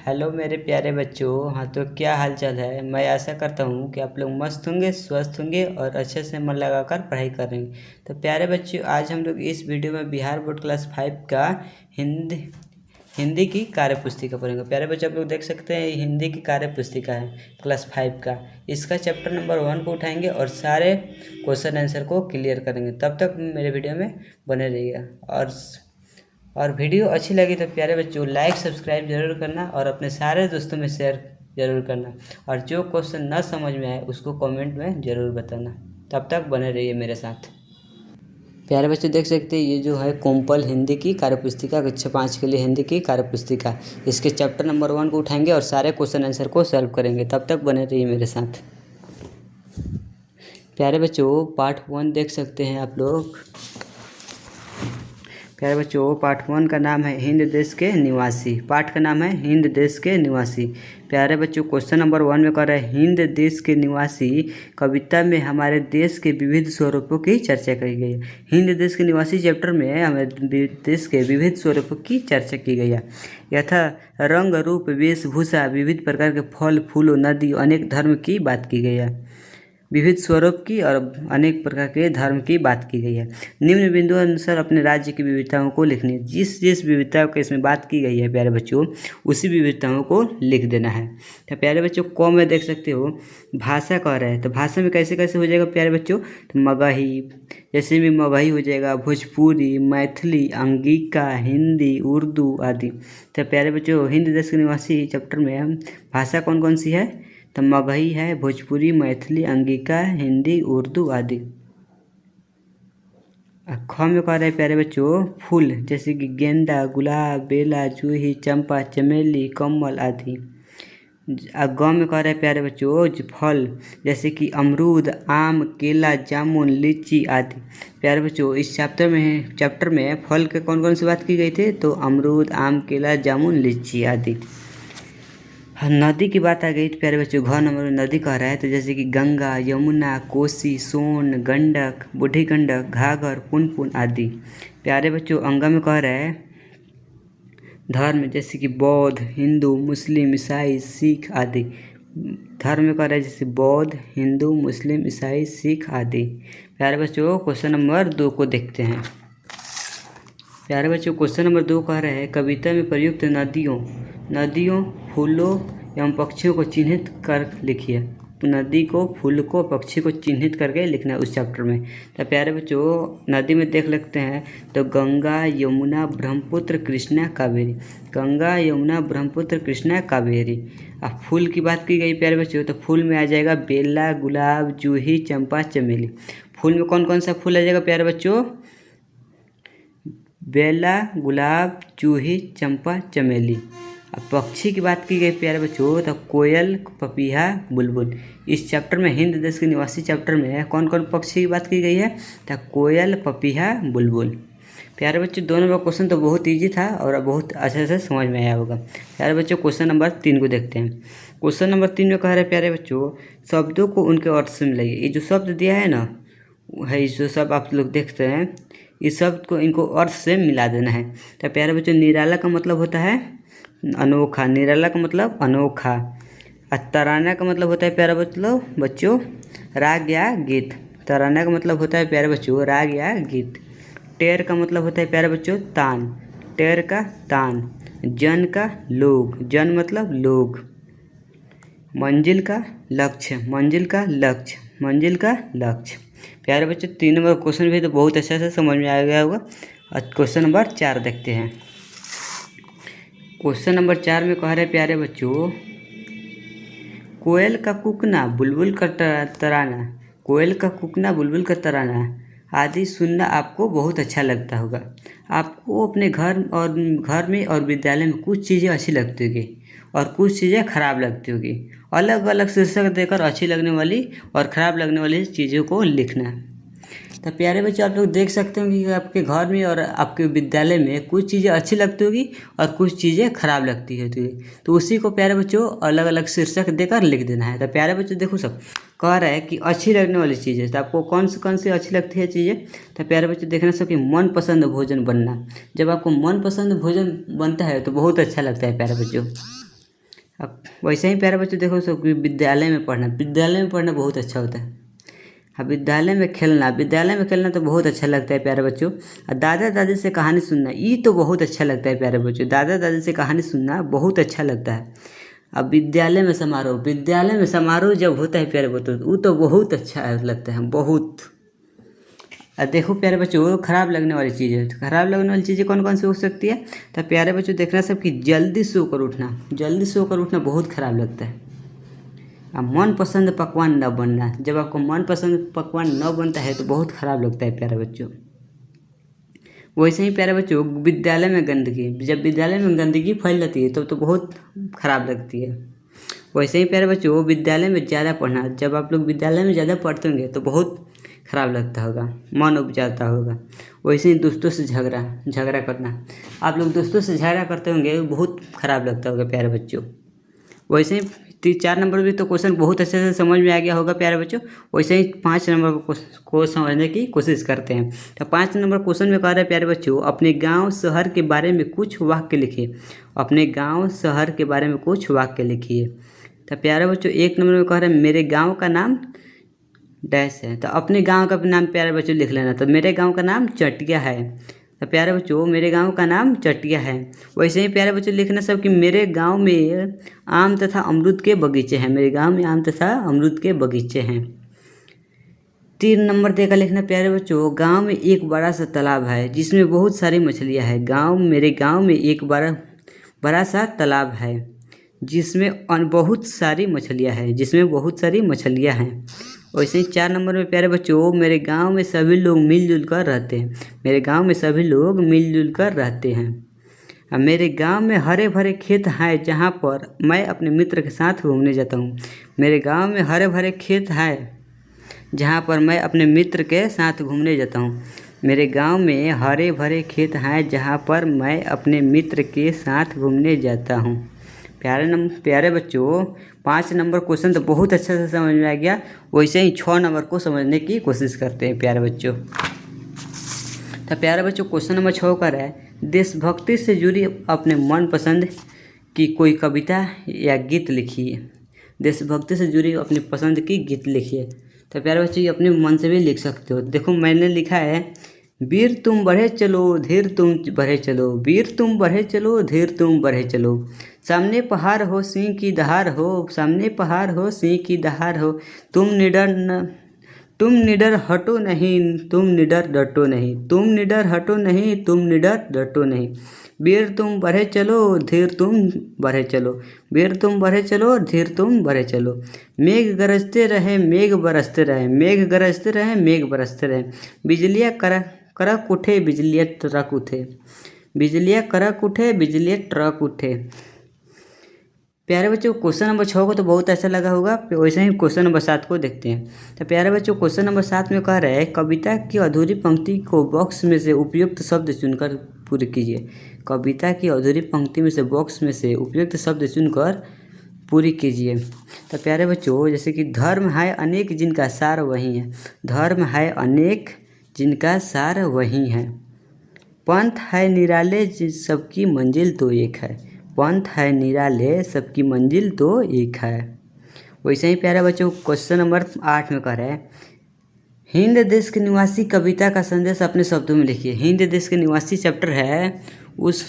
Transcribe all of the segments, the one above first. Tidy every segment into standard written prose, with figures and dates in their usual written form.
Hello मेरे प्यारे बच्चों। हाँ, तो क्या हाल चाल है। मैं आशा करता हूँ कि आप लोग मस्त होंगे, स्वस्थ होंगे और अच्छे से मन लगाकर पढ़ाई कर रहे हैं। तो प्यारे बच्चों, आज हम लोग इस वीडियो में बिहार बोर्ड क्लास 5 का हिंदी हिंदी की कार्य पुस्तिका पढ़ेंगे। प्यारे बच्चों, आप लोग देख सकते हैं हिंदी की कार्य पुस्तिका है क्लास 5 का। इसका चैप्टर नंबर 1 को उठाएंगे और सारे क्वेश्चन आंसर को क्लियर करेंगे। तब तक मेरे वीडियो में बने रहिएगा। और वीडियो अच्छी लगी तो प्यारे बच्चों लाइक सब्सक्राइब जरूर करना और अपने सारे दोस्तों में शेयर जरूर करना। और जो क्वेश्चन न समझ में आए उसको कमेंट में ज़रूर बताना। तब तक बने रहिए मेरे साथ। प्यारे बच्चों, देख सकते हैं ये जो है कोम्पल हिंदी की कार्यपुस्तिका कक्षा 5 के लिए हिंदी की कार्यपुस्तिका। इसके चैप्टर नंबर 1 को उठाएंगे और सारे क्वेश्चन आंसर को सॉल्व करेंगे। तब तक बने रहिए मेरे साथ। प्यारे बच्चों, पार्ट 1 देख सकते हैं आप लोग। प्यारे बच्चों, पार्ट 1 का नाम है हिंद देश के निवासी। पाठ का नाम है हिंद देश के निवासी। प्यारे बच्चों, क्वेश्चन नंबर 1 में कह रहा है हिंद देश के निवासी कविता में हमारे देश के विविध स्वरूपों की चर्चा की गई है। हिंद देश के निवासी चैप्टर में हमारे देश के विविध स्वरूपों की चर्चा की गई है। यथा रंग रूप वेशभूषा विविध प्रकार के फल फूलों नदी अनेक धर्म की बात की गई है। विविध स्वरूप की और अनेक प्रकार के धर्म की बात की गई है। निम्न बिंदु अनुसार अपने राज्य की विविधताओं को लिखनी है। जिस जिस विविधताओं के इसमें बात की गई है प्यारे बच्चों, उसी विविधताओं को लिख देना है। तो प्यारे बच्चों, क में देख सकते हो भाषा कह रहा है। तो भाषा में कैसे कैसे हो जाएगा प्यारे बच्चों, तो मगही, जैसे भी मगही हो जाएगा, भोजपुरी, मैथिली, अंगिका, हिंदी, उर्दू आदि। तो प्यारे बच्चों, हिंद देश के निवासी चैप्टर में भाषा कौन कौन सी है, तो मगही है, भोजपुरी, मैथिली, अंगिका, हिंदी, उर्दू आदि। ख में कह रहे हैं प्यारे बच्चों फूल, जैसे कि गेंदा, गुलाब, बेला, जूही, चंपा, चमेली, कमल आदि। ग में कह रहे हैं प्यारे बच्चों फल, जैसे कि अमरूद, आम, केला, जामुन, लीची आदि। प्यारे बच्चों, इस चैप्टर में फल के कौन कौन सी बात की गई थी, तो अमरूद, आम, केला, जामुन, लीची आदि। नदी की बात आ गई तो प्यारे बच्चों घ नंबर में नदी कह रहा है। तो जैसे कि गंगा, यमुना, कोसी, सोन, गंडक, बूढ़ी गंडक, घाघर, पुनपुन आदि। प्यारे बच्चों, अंग में कह रहा है धर्म, जैसे कि बौद्ध, हिंदू, मुस्लिम, ईसाई, सिख आदि। धर्म में कह रहा है जैसे बौद्ध, हिंदू, मुस्लिम, ईसाई, सिख आदि। प्यारे बच्चों, क्वेश्चन नंबर 2 को देखते हैं। प्यारे बच्चों, क्वेश्चन नंबर 2 कह रहे हैं कविता में प्रयुक्त नदियों, फूलों एवं पक्षियों को चिन्हित कर लिखिए। नदी को, फूल को, पक्षी को चिन्हित करके लिखना है उस चैप्टर में। तो प्यारे बच्चों, नदी में देख लेते हैं तो गंगा, यमुना, ब्रह्मपुत्र, कृष्णा, कावेरी। गंगा, यमुना, ब्रह्मपुत्र, कृष्णा, कावेरी। अब फूल की बात की गई प्यारे बच्चों, तो फूल में आ जाएगा बेला, गुलाब, जूही, चंपा, चमेली। फूल में कौन कौन सा फूल आ जाएगा प्यारे बच्चों, बेला, गुलाब, जूही, चंपा, चमेली। अब पक्षी की बात की गई प्यारे बच्चों, तो कोयल, पपीहा, बुलबुल। इस चैप्टर में हिंद देश के निवासी चैप्टर में कौन कौन पक्षी की बात की गई है, तो कोयल, पपीहा, बुलबुल। प्यारे बच्चों, दोनों का क्वेश्चन तो बहुत ईजी था और बहुत अच्छे से समझ में आया होगा। प्यारे बच्चों, क्वेश्चन नंबर 3 को देखते हैं। क्वेश्चन नंबर 3 में कह रहे हैं प्यारे बच्चों शब्दों को उनके अर्थ से मिलाइए। ये जो शब्द दिया है ना, है जो सब आप लोग देखते हैं, इस शब्द को इनको अर्थ से मिला देना है। तो प्यारे बच्चों, निराला का मतलब होता है अनोखा। निराला का मतलब अनोखा। तराना का मतलब होता है प्यारे बच्चों राग या गीत। तराना का मतलब होता है प्यारे बच्चों राग या गीत। टेर का मतलब होता है प्यारे बच्चों तान। टेर का तान। जन का लोग। जन मतलब लोग। मंजिल का लक्ष्य। मंजिल का लक्ष्य। मंजिल का लक्ष्य। प्यारे बच्चों, 3 नंबर क्वेश्चन भी तो बहुत अच्छा से समझ में आ गया होगा। क्वेश्चन नंबर 4 देखते हैं। क्वेश्चन नंबर 4 में कह रहे प्यारे बच्चों कोयल का कूकना, बुलबुल का तराना। कोयल का कूकना, बुलबुल का तराना आदि सुनना आपको बहुत अच्छा लगता होगा। आपको अपने घर में और विद्यालय में कुछ चीज़ें अच्छी लगती होगी और कुछ चीज़ें खराब लगती होगी। अलग अलग शीर्षक देकर अच्छी लगने वाली और ख़राब लगने वाली चीज़ों को लिखना है। तो प्यारे बच्चों, आप लोग देख सकते हो कि आपके घर में और आपके विद्यालय में कुछ चीज़ें अच्छी लगती होगी और कुछ चीज़ें खराब लगती होती। तो उसी को प्यारे बच्चों अलग अलग शीर्षक देकर लिख देना है। तो प्यारे बच्चों देखो, सब कह रहा है कि अच्छी लगने वाली चीज़ें, तो आपको कौन सी अच्छी लगती है चीज़ें। तो प्यारे बच्चों देखना सब कि मनपसंद भोजन बनना। जब आपको मनपसंद भोजन बनता है तो बहुत अच्छा लगता है प्यारे बच्चों। अब वैसे ही प्यारे बच्चों देखो सब विद्यालय में पढ़ना बहुत अच्छा होता है। अब विद्यालय में खेलना तो बहुत अच्छा लगता है प्यारे बच्चों। और दादा दादी से कहानी सुनना ये तो बहुत अच्छा लगता है प्यारे बच्चों। दादा दादी से कहानी सुनना बहुत अच्छा लगता है। अब विद्यालय में समारोह जब होता है प्यारे बच्चों वो तो बहुत अच्छा लगता है बहुत। और देखो प्यारे बच्चों खराब लगने वाली चीज़ें कौन कौन सी हो सकती है। तो प्यारे बच्चों देखना सब कि जल्दी सो कर उठना बहुत खराब लगता है। अब मनपसंद पकवान न बनना, जब आपको मनपसंद पकवान न बनता है तो बहुत ख़राब लगता है प्यारे बच्चों। वैसे ही प्यारे बच्चों जब विद्यालय में गंदगी फैल जाती है तो बहुत ख़राब लगती है। वैसे ही प्यारे बच्चों विद्यालय में ज़्यादा पढ़ना, जब आप लोग विद्यालय में ज़्यादा पढ़ते होंगे तो बहुत ख़राब लगता होगा, मन उब जाता होगा। वैसे ही दोस्तों से झगड़ा करना, आप लोग दोस्तों से झगड़ा करते होंगे बहुत ख़राब लगता होगा प्यारे बच्चों। वैसे ही 4 नंबर भी तो क्वेश्चन बहुत अच्छे से समझ में आ गया होगा प्यारे बच्चों। वैसे ही 5 नंबर को समझने की कोशिश करते हैं। तो 5 नंबर क्वेश्चन में कह रहे हैं प्यारे बच्चों अपने गांव शहर के बारे में कुछ वाक्य लिखिए। अपने गांव शहर के बारे में कुछ वाक्य लिखिए। तो प्यारे बच्चों 1 नंबर में कह रहे हैं मेरे गाँव का नाम डैश है। तो अपने गाँव का नाम प्यारे बच्चों लिख लेना। तो मेरे गाँव का नाम चटिया है। तो प्यारे बच्चों मेरे गांव का नाम चटिया है। वैसे ही प्यारे बच्चों लिखना सब कि मेरे गांव में आम तथा अमरूद के बगीचे हैं। 3 नंबर देकर लिखना प्यारे बच्चों गांव में एक बड़ा सा तालाब है जिसमें बहुत सारी मछलियां हैं। मेरे गांव में एक बड़ा सा तालाब है जिसमें बहुत सारी मछलियां हैं। वैसे ही 4 नंबर में प्यारे बच्चों मेरे गांव में सभी लोग मिलजुल कर रहते हैं। अब मेरे गांव में हरे भरे खेत हैं जहां पर मैं अपने मित्र के साथ घूमने जाता हूं। मेरे गांव में हरे भरे खेत हैं जहां पर मैं अपने मित्र के साथ घूमने जाता हूं। मेरे गांव में हरे भरे खेत हैं जहां पर मैं अपने मित्र के साथ घूमने जाता हूं। प्यारे बच्चों 5 नंबर क्वेश्चन तो बहुत अच्छे से समझ में आ गया। वैसे ही 6 नंबर को समझने की कोशिश करते हैं प्यारे बच्चों। तो प्यारे बच्चों क्वेश्चन नंबर 6 कर है देशभक्ति से जुड़ी अपने मनपसंद की कोई कविता या गीत लिखिए। देशभक्ति से जुड़ी अपनी पसंद की गीत लिखिए। तो प्यारे बच्चों ये अपने मन से भी लिख सकते हो। देखो मैंने लिखा है वीर तुम बढ़े चलो धीर तुम बढ़े चलो, वीर तुम बढ़े चलो धीर तुम बढ़े चलो। सामने पहाड़ हो सिंह की दहाड़ हो, सामने पहाड़ हो सिंह की दहाड़ हो। तुम निडर हटो नहीं, तुम निडर डटो नहीं, तुम निडर हटो नहीं, तुम निडर डटो नहीं। वीर तुम बढ़े चलो धीर तुम बढ़े चलो, वीर तुम बढ़े चलो धीर तुम बढ़े चलो। मेघ गरजते रहे मेघ बरसते रहे, मेघ गरजते रहे मेघ बरसते रहे। बिजलियाँ करक उठे बिजलियाँ ट्रक उठे, बिजलियाँ करक उठे बिजलियाँ ट्रक उठे। प्यारे बच्चों क्वेश्चन नंबर 6 को तो बहुत अच्छा लगा होगा। वैसे ही क्वेश्चन नंबर 7 को देखते हैं। तो प्यारे बच्चों क्वेश्चन नंबर 7 में कह रहे हैं कविता की अधूरी पंक्ति को बॉक्स में से उपयुक्त शब्द चुनकर पूरी कीजिए। कविता की अधूरी पंक्ति में से बॉक्स में से उपयुक्त शब्द चुनकर पूरी कीजिए। तो प्यारे बच्चों जैसे कि धर्म है अनेक जिनका सार वही है, धर्म है अनेक जिनका सार वही है। पंथ है निराले सबकी मंजिल तो एक है, पंथ है निराले सबकी मंजिल तो एक है। वैसे ही प्यारे बच्चों क्वेश्चन नंबर 8 में कह रहे हैं हिंद देश के निवासी कविता का संदेश अपने शब्दों में लिखिए। हिंद देश के निवासी चैप्टर है, उस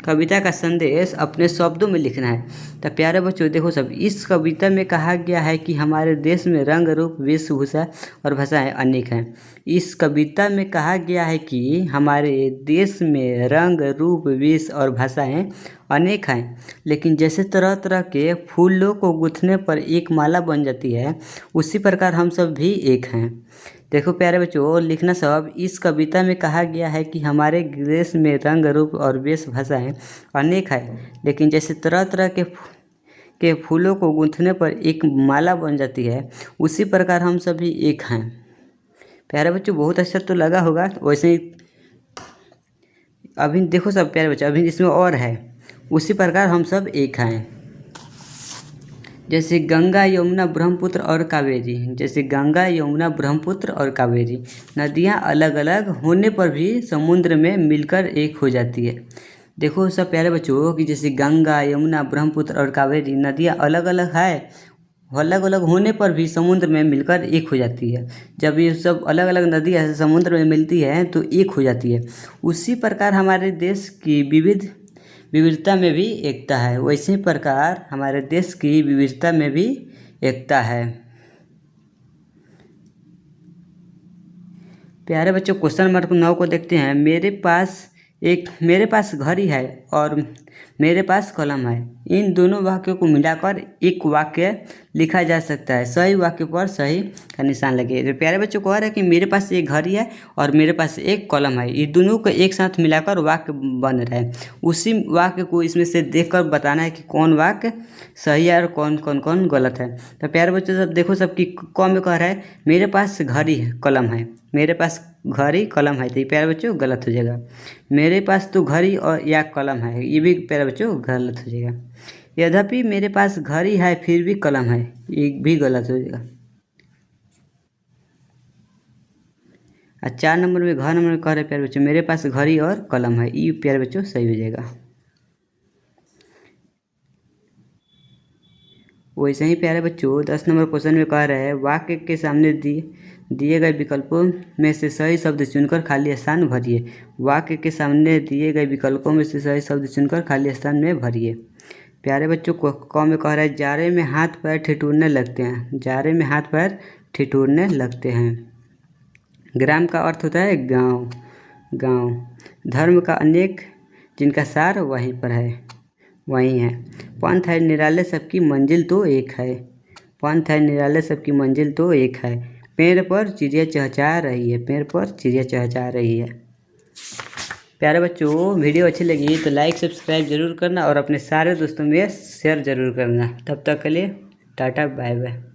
कविता का संदेश अपने शब्दों में लिखना है। तो प्यारे बच्चों देखो सब इस कविता में कहा गया है कि हमारे देश में रंग रूप वेशभूषा और भाषाएं अनेक हैं। इस कविता में कहा गया है कि हमारे देश में रंग रूप वेश और भाषाएं अनेक हैं, लेकिन जैसे तरह तरह के फूलों को गूंथने पर एक माला बन जाती है उसी प्रकार हम सब भी एक हैं। देखो प्यारे बच्चों लिखना सब इस कविता में कहा गया है कि हमारे देश में रंग रूप और वेशभूषाएं अनेक है, लेकिन जैसे तरह तरह के फूलों को गूंथने पर एक माला बन जाती है उसी प्रकार हम सभी एक हैं। प्यारे बच्चों बहुत अच्छा तो लगा होगा। वैसे ही अभी देखो सब प्यारे बच्चों अभी इसमें और है उसी प्रकार हम सब एक हैं। जैसे गंगा यमुना ब्रह्मपुत्र और कावेरी, जैसे गंगा यमुना ब्रह्मपुत्र और कावेरी नदियाँ अलग अलग होने पर भी समुद्र में मिलकर एक हो जाती है। देखो सब प्यारे बच्चों कि जैसे गंगा, यमुना, ब्रह्मपुत्र और कावेरी नदियाँ अलग अलग है, अलग अलग होने पर भी समुद्र में मिलकर एक हो जाती है। जब ये सब अलग अलग नदियाँ समुद्र में मिलती हैं तो एक हो जाती है। उसी प्रकार हमारे देश की विविधता में भी एकता है, वैसे प्रकार हमारे देश की विविधता में भी एकता है। प्यारे बच्चों क्वेश्चन नंबर 9 को देखते हैं। मेरे पास घड़ी है और मेरे पास कलम है। इन दोनों वाक्यों को मिलाकर एक वाक्य लिखा जा सकता है। सही वाक्य पर सही का निशान लगे। तो प्यारे बच्चों को आ रहा है कि मेरे पास एक घड़ी है और मेरे पास एक कलम है, ये दोनों को एक साथ मिलाकर वाक्य बन रहा है। उसी वाक्य को इसमें से देखकर बताना है कि कौन वाक्य सही है और कौन गलत है। तो प्यारे बच्चों सब देखो, सबकी कौन में कह रहा है मेरे पास घड़ी है कलम है, मेरे पास घड़ी कलम है, तो ये प्यारे बच्चों गलत हो जाएगा। मेरे पास तो घड़ी और या कलम है, ये भी प्यारे बच्चों गलत हो जाएगा। यद्यपि मेरे पास घड़ी है फिर भी कलम है, ये भी गलत हो जाएगा। 4 नंबर में घ नंबर में कह रहे प्यारे बच्चों मेरे पास घड़ी और कलम है, ये प्यारे बच्चों सही हो जाएगा। वैसे ही प्यारे बच्चों 10 नंबर क्वेश्चन में कह रहे हैं वाक्य के सामने दिए गए विकल्पों में से सही शब्द चुनकर खाली स्थान भरिए। वाक्य के सामने दिए गए विकल्पों में से सही शब्द चुनकर खाली स्थान में भरिए। प्यारे बच्चों को क में कह रहा है जाड़े में हाथ पैर ठिठुरने लगते हैं, जाड़े में हाथ पैर ठिठुरने लगते हैं। ग्राम का अर्थ होता है गांव, गांव। धर्म का अनेक जिनका सार वहीं पर है, वहीं है। पंथ है निराले सबकी मंजिल तो एक है, पंथ है निराले सबकी मंजिल तो एक है। पेड़ पर चिड़िया चहचहा रही है, पेड़ पर चिड़िया चहचहा रही है। प्यारे बच्चों वीडियो अच्छी लगी तो लाइक सब्सक्राइब जरूर करना और अपने सारे दोस्तों में शेयर जरूर करना। तब तक के लिए टाटा बाय बाय।